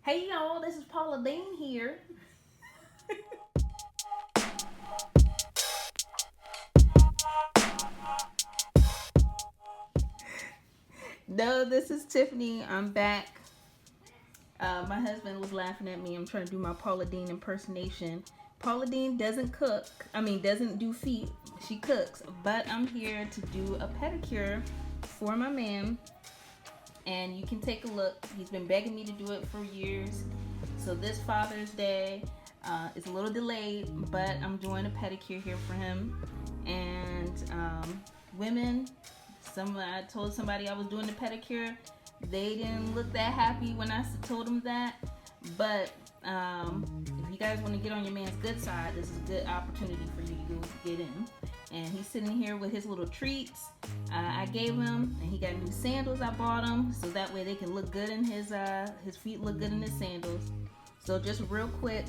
Hey y'all, this is Paula Dean here. No, this is Tiffany. I'm back. My husband was laughing at me. I'm trying to do my Paula Dean impersonation. Paula Dean doesn't cook. Doesn't do feet. She cooks. But I'm here to do a pedicure for my man. And you can take a look. He's been begging me to do it for years. So this Father's Day is a little delayed, but I'm doing a pedicure here for him. And women, I told somebody I was doing the pedicure. They didn't look that happy when I told them that. But if you guys want to get on your man's good side, this is a good opportunity for you to go get in. And he's sitting here with his little treats I gave him, and he got new sandals I bought him, so that way they can look good in his feet look good in his sandals. So just real quick,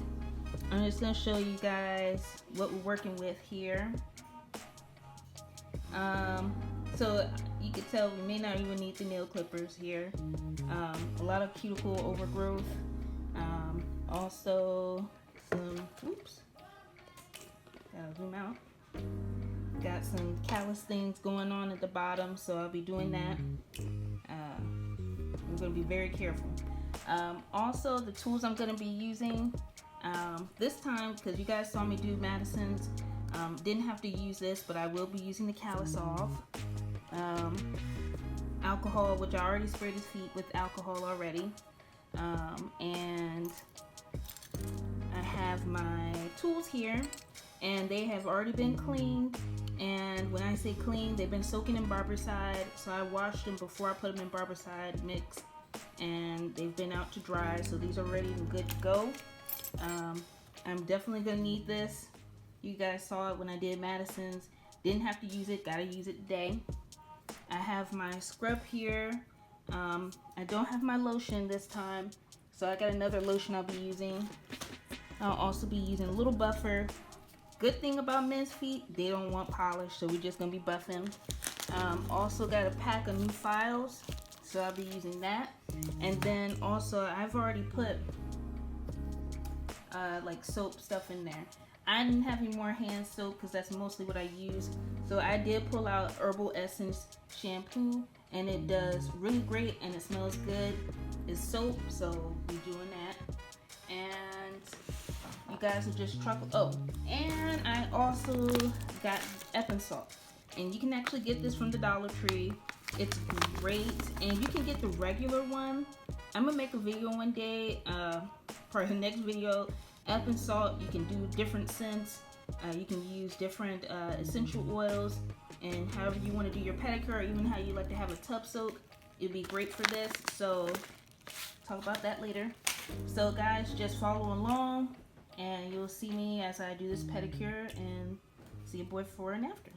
I'm just gonna show you guys what we're working with here. So you can tell we may not even need the nail clippers here. A lot of cuticle overgrowth. Also some, gotta zoom out. Got some callus things going on at the bottom, so I'll be doing that. I'm gonna be very careful. Also, the tools I'm gonna be using this time, because you guys saw me do Madison's, didn't have to use this, but I will be using the Callus Off. Alcohol, which I already sprayed his feet with alcohol already. And I have my tools here, and they have already been cleaned. And when I say clean, they've been soaking in Barbicide, so I washed them before I put them in Barbicide mix, and they've been out to dry, so these are ready and good to go. I'm definitely gonna need this. You guys saw it when I did Madison's. Didn't have to use it, gotta use it today. I have my scrub here. I don't have my lotion this time, so I got another lotion I'll be using. I'll also be using a little buffer. Good thing about men's feet, they don't want polish, so we're just gonna be buffing. Also got a pack of new files, so I'll be using that. And then also I've already put like soap stuff in there. I didn't have any more hand soap because that's mostly what I use. So I did pull out Herbal Essence Shampoo, and it does really great and it smells good. It's soap, so we're doing that. And you guys will just truckle. Oh, and I also got Epsom salt, and you can actually get this from the Dollar Tree. It's great, and you can get the regular one. I'm gonna make a video one day for the next video. Epsom salt, you can do different scents. You can use different essential oils, and however you want to do your pedicure, or even how you like to have a tub soak, it'd be great for this. So talk about that later. So guys, just follow along, and you'll see me as I do this pedicure and see a boy before and after.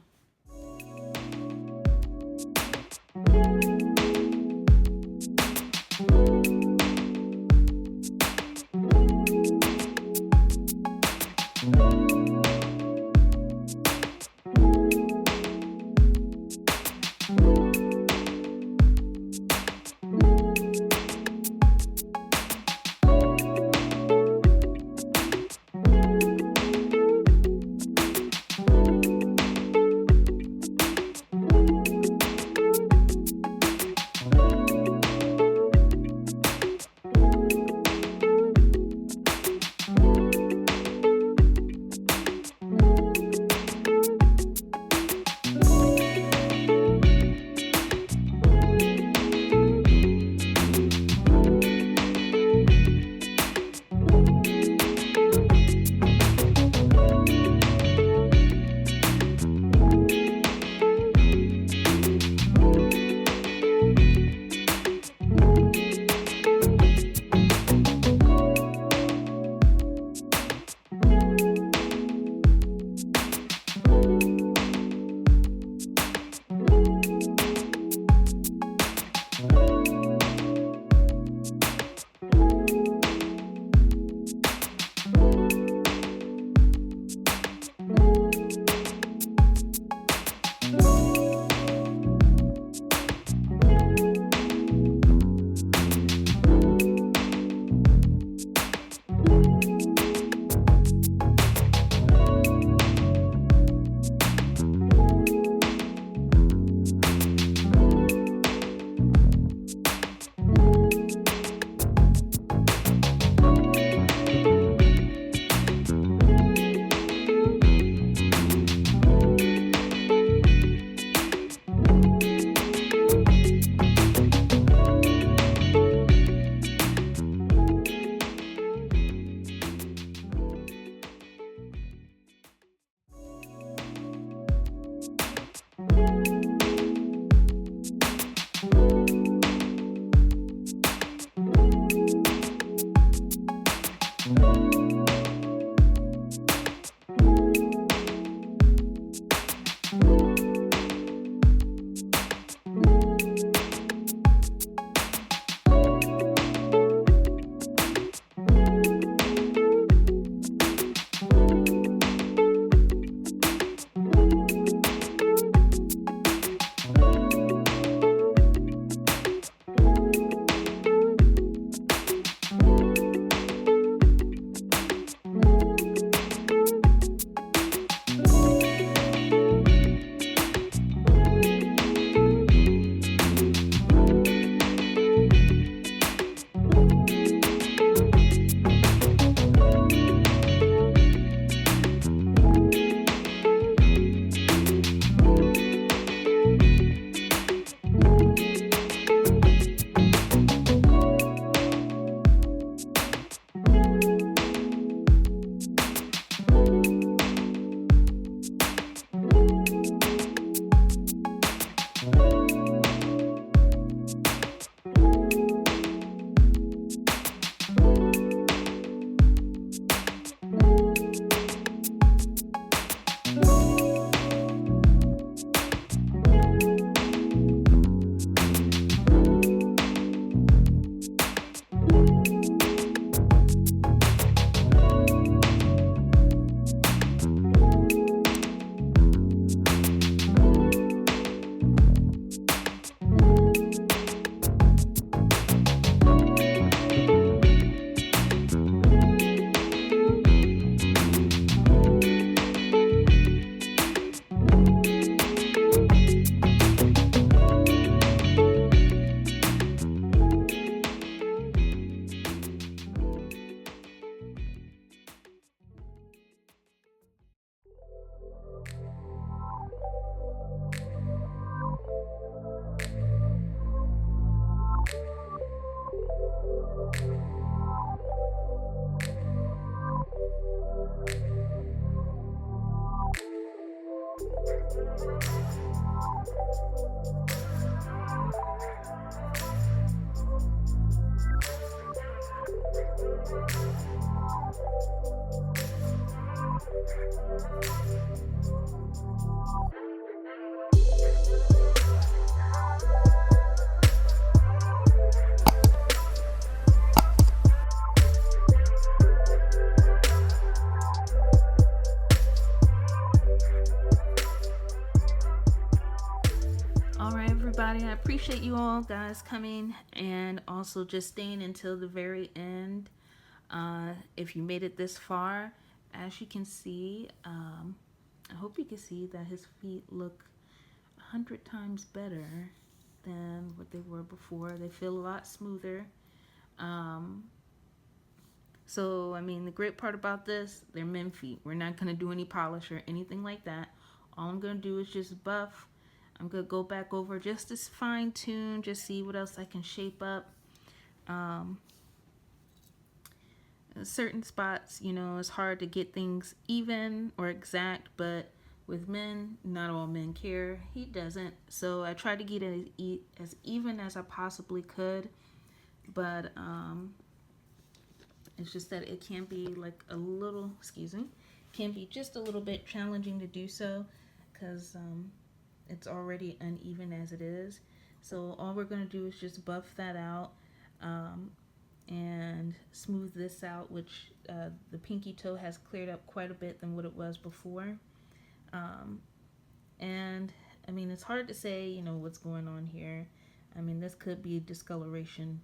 Alright everybody, I appreciate you all guys coming and also just staying until the very end. If you made it this far, as you can see, I hope you can see that his feet look 100 times better than what they were before. They feel a lot smoother. So, I mean, the great part about this, they're men feet. We're not going to do any polish or anything like that. All I'm going to do is just buff. I'm going to go back over just to fine tune, just see what else I can shape up. Certain spots, you know, it's hard to get things even or exact, but with men, not all men care. He doesn't. So I tried to get it as even as I possibly could, but it's just that it can be like a little, excuse me, can be just a little bit challenging to do so because it's already uneven as it is. So all we're going to do is just buff that out and smooth this out, which the pinky toe has cleared up quite a bit than what it was before. And I mean, it's hard to say, you know, what's going on here. I mean, this could be discoloration,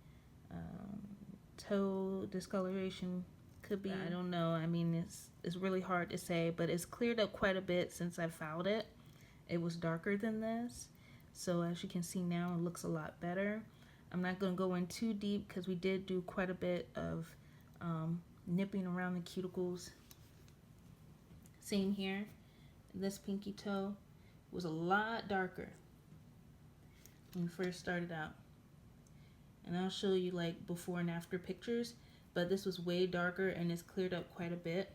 toe discoloration, could be, I don't know. I mean, it's really hard to say, but it's cleared up quite a bit since I filed it. It was darker than this, so as you can see now, it looks a lot better. I'm not going to go in too deep because we did do quite a bit of nipping around the cuticles. Same here. This pinky toe was a lot darker when we first started out. And I'll show you like before and after pictures, but this was way darker and it's cleared up quite a bit.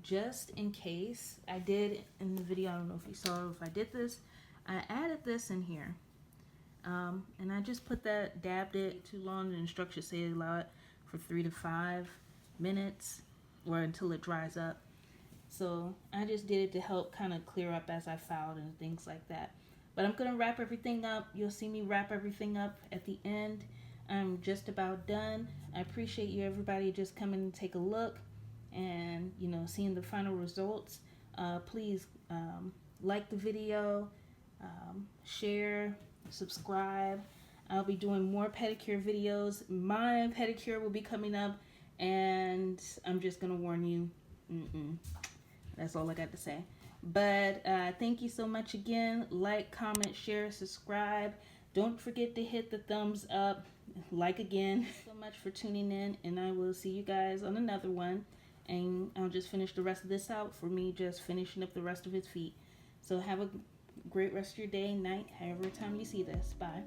Just in case, I did in the video, I don't know if you saw, if I did this, I added this in here. And I just put that, dabbed it too long. The instructions say allow it for 3 to 5 minutes or until it dries up. So I just did it to help kind of clear up as I filed and things like that. But I'm going to wrap everything up. You'll see me wrap everything up at the end. I'm just about done. I appreciate you everybody just coming and take a look and, you know, seeing the final results. Please like the video, share, subscribe. I'll be doing more pedicure videos. My pedicure will be coming up, and I'm just gonna warn you, that's all I got to say. But thank you so much again. Like, comment, share, subscribe. Don't forget to hit the thumbs up. Like again. So much for tuning in, and I will see you guys on another one. And I'll just finish the rest of this out for me, just finishing up the rest of his feet. So have a great rest of your day, night, however time you see this. Bye.